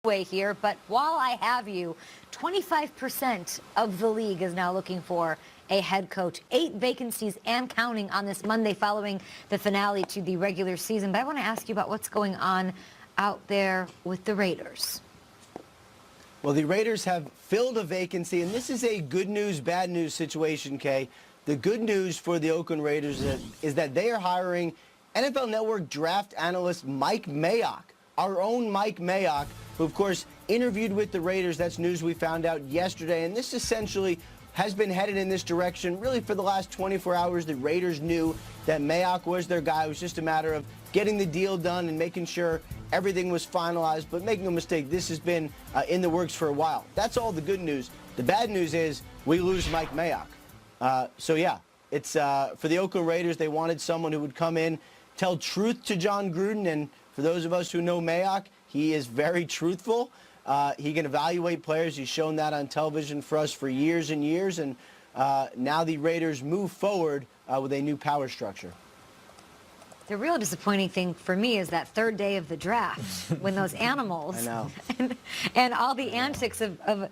way here, but while I have you, 25% of the league is now looking for a head coach. 8 vacancies and counting on this Monday following the finale to the regular season. But I want to ask you about what's going on out there with the Raiders. Well, the Raiders have filled a vacancy, and this is a good news, bad news situation, Kay. The good news for the Oakland Raiders is that they are hiring NFL Network draft analyst Mike Mayock, our own Mike Mayock, who, of course, interviewed with the Raiders. That's news we found out yesterday, and this essentially has been headed in this direction really for the last 24 hours. The Raiders knew that Mayock was their guy. It was just a matter of getting the deal done and making sure everything was finalized. But make no mistake, this has been in the works for a while. That's all the good news. The bad news is we lose Mike Mayock. So, yeah, it's for the Oakland Raiders. They wanted someone who would come in, tell truth to John Gruden. And for those of us who know Mayock, he is very truthful. He can evaluate players. He's shown that on television for us for years and years. And now the Raiders move forward with a new power structure. The real disappointing thing for me is that third day of the draft when those animals I know. and all the antics of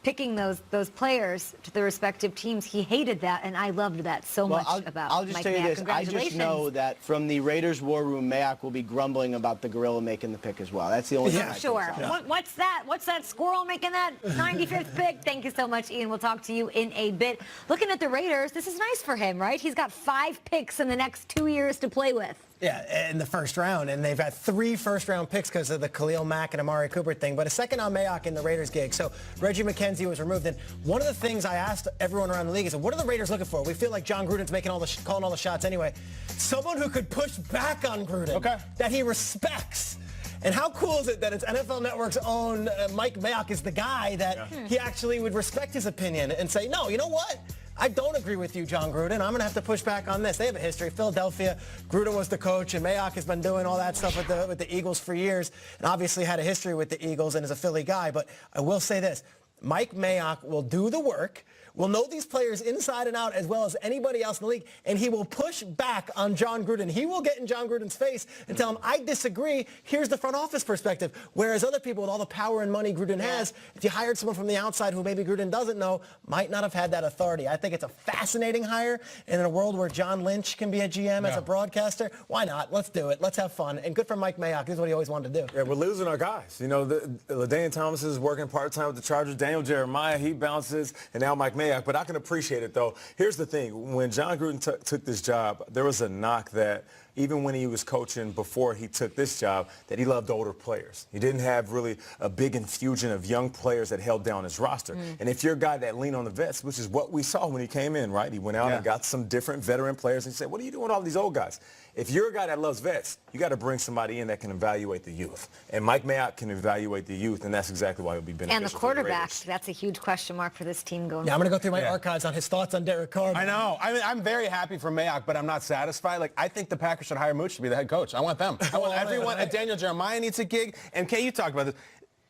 picking those players to the respective teams, he hated that, and I loved that so much about I'll just Mike tell you Mayock. this. I just know that from the Raiders war room, Mayock will be grumbling about the gorilla making the pick as well. That's the only thing I can Sure. tell. What's that? What's that squirrel making that 95th pick? Thank you so much, Ian. We'll talk to you in a bit. Looking at the Raiders, this is nice for him, right? He's got 5 picks in the next 2 years to play with. Yeah, in the first round, and they've had 3 first-round picks because of the Khalil Mack and Amari Cooper thing, but a second on Mayock in the Raiders gig. So Reggie McKenzie was removed, and one of the things I asked everyone around the league is, what are the Raiders looking for? We feel like John Gruden's making calling all the shots anyway. Someone who could push back on Gruden, that he respects. And how cool is it that it's NFL Network's own Mike Mayock is the guy that he actually would respect his opinion and say, no, you know what? I don't agree with you, John Gruden. I'm going to have to push back on this. They have a history. Philadelphia, Gruden was the coach, and Mayock has been doing all that stuff with the Eagles for years, and obviously had a history with the Eagles and is a Philly guy. But I will say this. Mike Mayock will do the work, will know these players inside and out as well as anybody else in the league, and he will push back on John Gruden. He will get in John Gruden's face and tell him, I disagree. Here's the front office perspective. Whereas other people with all the power and money Gruden has, if you hired someone from the outside who maybe Gruden doesn't know, might not have had that authority. I think it's a fascinating hire, and in a world where John Lynch can be a GM as a broadcaster, why not? Let's do it. Let's have fun. And good for Mike Mayock. This is what he always wanted to do. Yeah, we're losing our guys. You know, LaDainian Thomas is working part-time with the Chargers. Daniel Jeremiah, he bounces, and now Mike Mayock. But I can appreciate it, though. Here's the thing. When John Gruden took this job, there was a knock that even when he was coaching before he took this job, that he loved older players. He didn't have really a big infusion of young players that held down his roster. And if you're a guy that leaned on the vets, which is what we saw when he came in, right? He went out and got some different veteran players and said, what are you doing with all these old guys? If you're a guy that loves vets, you got to bring somebody in that can evaluate the youth. And Mike Mayock can evaluate the youth, and that's exactly why he'll be beneficial. And the quarterback, that's a huge question mark for this team going forward. I'm going to go through my archives on his thoughts on Derek Carr. I know. I'm very happy for Mayock, but I'm not satisfied. Like, I think the Packers should hire Mooch to be the head coach. I want them. I want everyone. Daniel Jeremiah needs a gig. And Kay, you talked about this.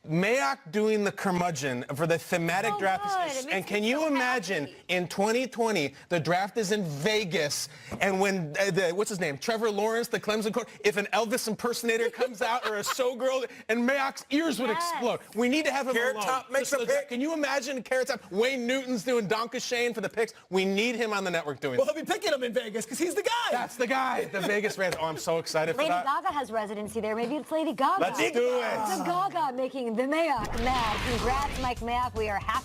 Mayock doing the curmudgeon for the thematic draft. And can you imagine in 2020, the draft is in Vegas, and when, what's his name, Trevor Lawrence, the Clemson coach, if an Elvis impersonator comes out or a showgirl, and Mayock's ears would explode. We need to have him Carrot alone. Top makes a pick. Can you imagine Carrot Top? Wayne Newton's doing Donka Shane for the picks. We need him on the network doing Well, he'll be picking him in Vegas because he's the guy. That's the guy. The Vegas Raiders. Oh, I'm so excited for that. Lady Gaga has residency there. Maybe it's Lady Gaga. Let's do it. The Gaga making the Mayock mad. Congrats, Mike Mayock. We are happy.